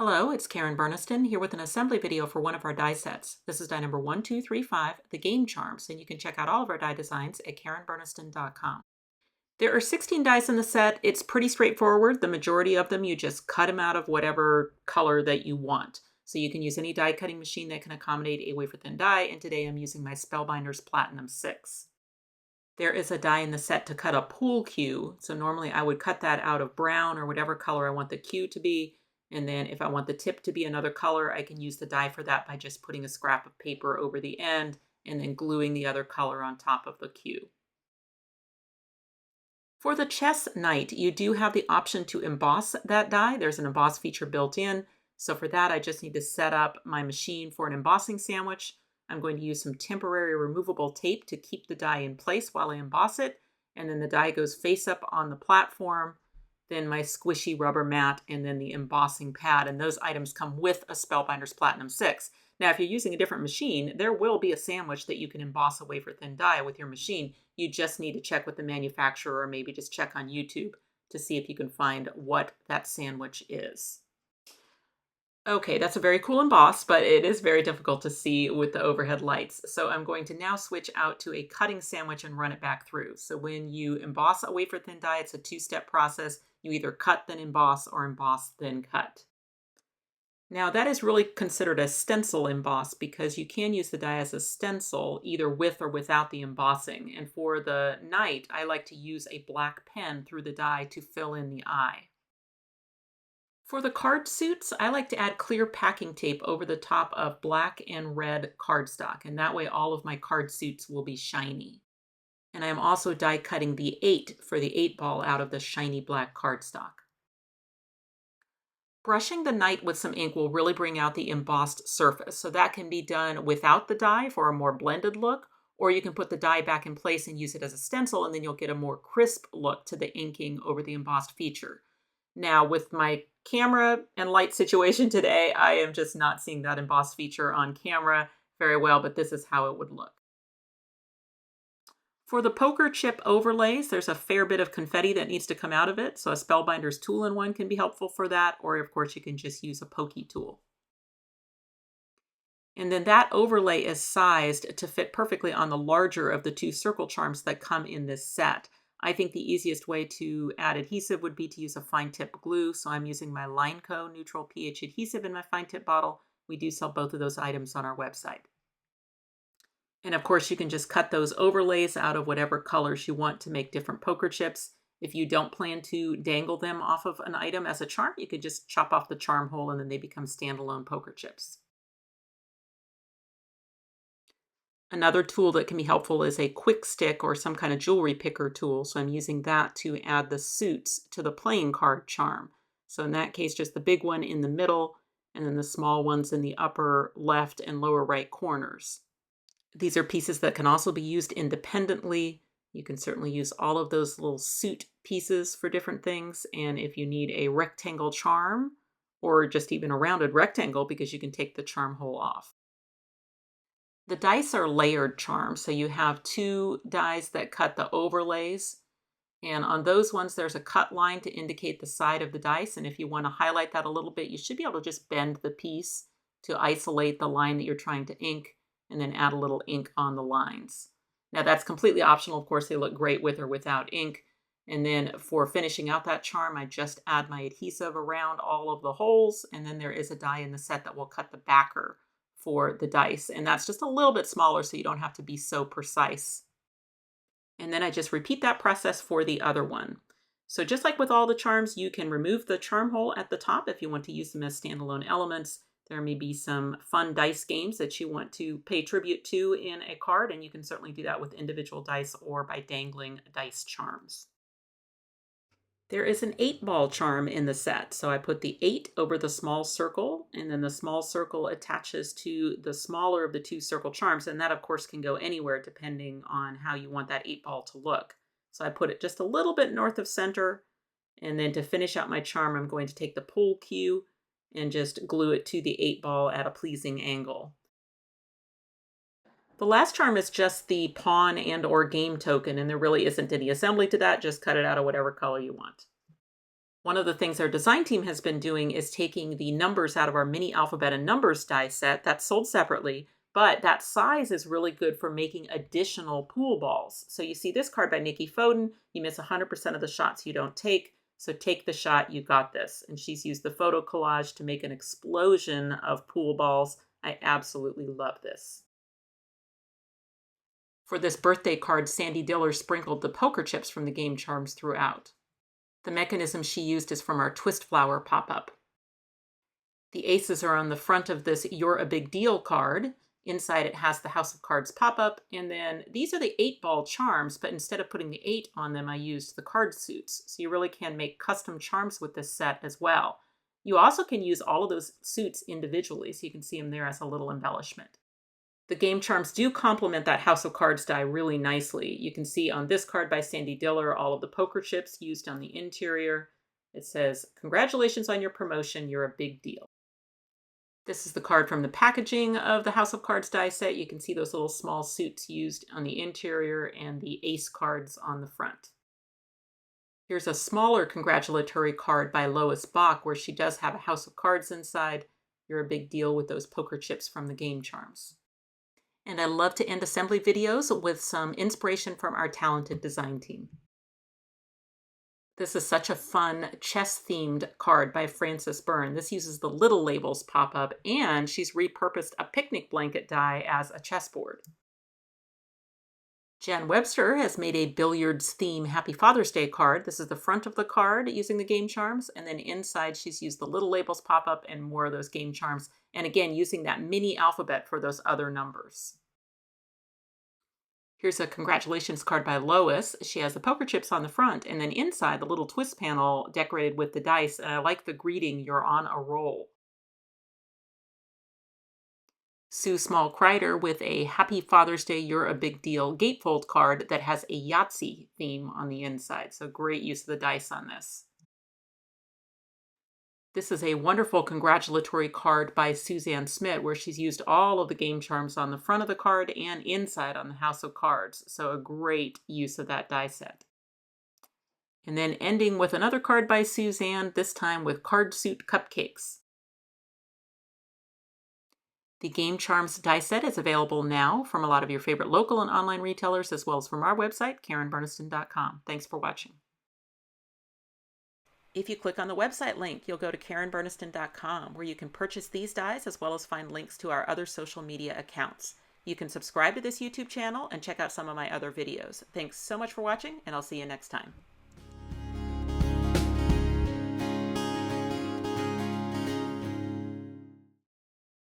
Hello, it's Karen Burniston here with an assembly video for one of our die sets. This is die number 1235, the Game Charms, and you can check out all of our die designs at karenburniston.com. There are 16 dies in the set. It's pretty straightforward. The majority of them, you just cut them out of whatever color that you want. So you can use any die cutting machine that can accommodate a wafer-thin die, and today I'm using my Spellbinders Platinum 6. There is a die in the set to cut a pool cue. So normally I would cut that out of brown or whatever color I want the cue to be. And then if I want the tip to be another color, I can use the die for that by just putting a scrap of paper over the end and then gluing the other color on top of the cue. For the chess knight, you do have the option to emboss that die. There's an emboss feature built in. So for that, I just need to set up my machine for an embossing sandwich. I'm going to use some temporary removable tape to keep the die in place while I emboss it. And then the die goes face up on the platform, then my squishy rubber mat, and then the embossing pad. And those items come with a Spellbinders Platinum 6. Now, if you're using a different machine, there will be a sandwich that you can emboss a wafer-thin die with your machine. You just need to check with the manufacturer or maybe just check on YouTube to see if you can find what that sandwich is. Okay, that's a very cool emboss, but it is very difficult to see with the overhead lights. So I'm going to now switch out to a cutting sandwich and run it back through. So when you emboss a wafer-thin die, it's a two-step process. You either cut, then emboss, or emboss, then cut. Now that is really considered a stencil emboss because you can use the die as a stencil either with or without the embossing. And for the knight, I like to use a black pen through the die to fill in the eye. For the card suits, I like to add clear packing tape over the top of black and red cardstock, and that way all of my card suits will be shiny. And I am also die cutting the 8 for the 8-ball out of the shiny black cardstock. Brushing the knight with some ink will really bring out the embossed surface, so that can be done without the die for a more blended look, or you can put the die back in place and use it as a stencil, and then you'll get a more crisp look to the inking over the embossed feature. Now, with my camera and light situation today, I am just not seeing that emboss feature on camera very well, but this is how it would look. For the poker chip overlays, there's a fair bit of confetti that needs to come out of it, so a Spellbinders tool-in-one can be helpful for that, or of course you can just use a pokey tool. And then that overlay is sized to fit perfectly on the larger of the two circle charms that come in this set. I think the easiest way to add adhesive would be to use a fine tip glue. So I'm using my LINECO neutral pH adhesive in my fine tip bottle. We do sell both of those items on our website. And of course, you can just cut those overlays out of whatever colors you want to make different poker chips. If you don't plan to dangle them off of an item as a charm, you could just chop off the charm hole and then they become standalone poker chips. Another tool that can be helpful is a QuickStik or some kind of jewelry picker tool. So I'm using that to add the suits to the playing card charm. So in that case, just the big one in the middle and then the small ones in the upper left and lower right corners. These are pieces that can also be used independently. You can certainly use all of those little suit pieces for different things. And if you need a rectangle charm or just even a rounded rectangle, because you can take the charm hole off. The dice are layered charms, so you have two dies that cut the overlays, and on those ones there's a cut line to indicate the side of the dice, and if you want to highlight that a little bit, you should be able to just bend the piece to isolate the line that you're trying to ink, and then add a little ink on the lines. Now that's completely optional, of course they look great with or without ink, and then for finishing out that charm, I just add my adhesive around all of the holes, and then there is a die in the set that will cut the backer for the dice, and that's just a little bit smaller so you don't have to be so precise. And then I just repeat that process for the other one. So just like with all the charms, you can remove the charm hole at the top if you want to use them as standalone elements. There may be some fun dice games that you want to pay tribute to in a card, and you can certainly do that with individual dice or by dangling dice charms. There is an 8-ball charm in the set. So I put the 8 over the small circle, and then the small circle attaches to the smaller of the two circle charms. And that, of course, can go anywhere depending on how you want that 8-ball to look. So I put it just a little bit north of center. And then to finish out my charm, I'm going to take the pull cue and just glue it to the 8-ball at a pleasing angle. The last charm is just the pawn and or game token, and there really isn't any assembly to that. Just cut it out of whatever color you want. One of the things our design team has been doing is taking the numbers out of our mini alphabet and numbers die set that's sold separately, but that size is really good for making additional pool balls. So you see this card by Nikki Foden. You miss 100% of the shots you don't take. So take the shot, you got this. And she's used the photo collage to make an explosion of pool balls. I absolutely love this. For this birthday card, Sandy Diller sprinkled the poker chips from the game charms throughout. The mechanism she used is from our Twist Flower pop-up. The aces are on the front of this You're a Big Deal card. Inside it has the House of Cards pop-up, and then these are the 8-ball charms, but instead of putting the 8 on them, I used the card suits. So you really can make custom charms with this set as well. You also can use all of those suits individually, so you can see them there as a little embellishment. The game charms do complement that House of Cards die really nicely. You can see on this card by Sandy Diller all of the poker chips used on the interior. It says, "Congratulations on your promotion, you're a big deal." This is the card from the packaging of the House of Cards die set. You can see those little small suits used on the interior and the ace cards on the front. Here's a smaller congratulatory card by Lois Bach where she does have a House of Cards inside. You're a big deal with those poker chips from the game charms. And I love to end assembly videos with some inspiration from our talented design team. This is such a fun chess-themed card by Frances Byrne. This uses the little labels pop-up, and she's repurposed a picnic blanket die as a chessboard. Jen Webster has made a billiards theme Happy Father's Day card. This is the front of the card using the game charms, and then inside she's used the little labels pop-up and more of those game charms, and again using that mini alphabet for those other numbers. Here's a congratulations card by Lois. She has the poker chips on the front, and then inside the little twist panel decorated with the dice, and I like the greeting, "You're on a roll." Sue Small Kreider with a Happy Father's Day, You're a Big Deal gatefold card that has a Yahtzee theme on the inside, so great use of the dice on this. This is a wonderful congratulatory card by Suzanne Smith where she's used all of the game charms on the front of the card and inside on the House of Cards. So a great use of that die set. And then ending with another card by Suzanne, this time with Card Suit Cupcakes. The Game Charms die set is available now from a lot of your favorite local and online retailers as well as from our website, KarenBurniston.com. Thanks for watching. If you click on the website link, you'll go to KarenBurniston.com where you can purchase these dies as well as find links to our other social media accounts. You can subscribe to this YouTube channel and check out some of my other videos. Thanks so much for watching, and I'll see you next time.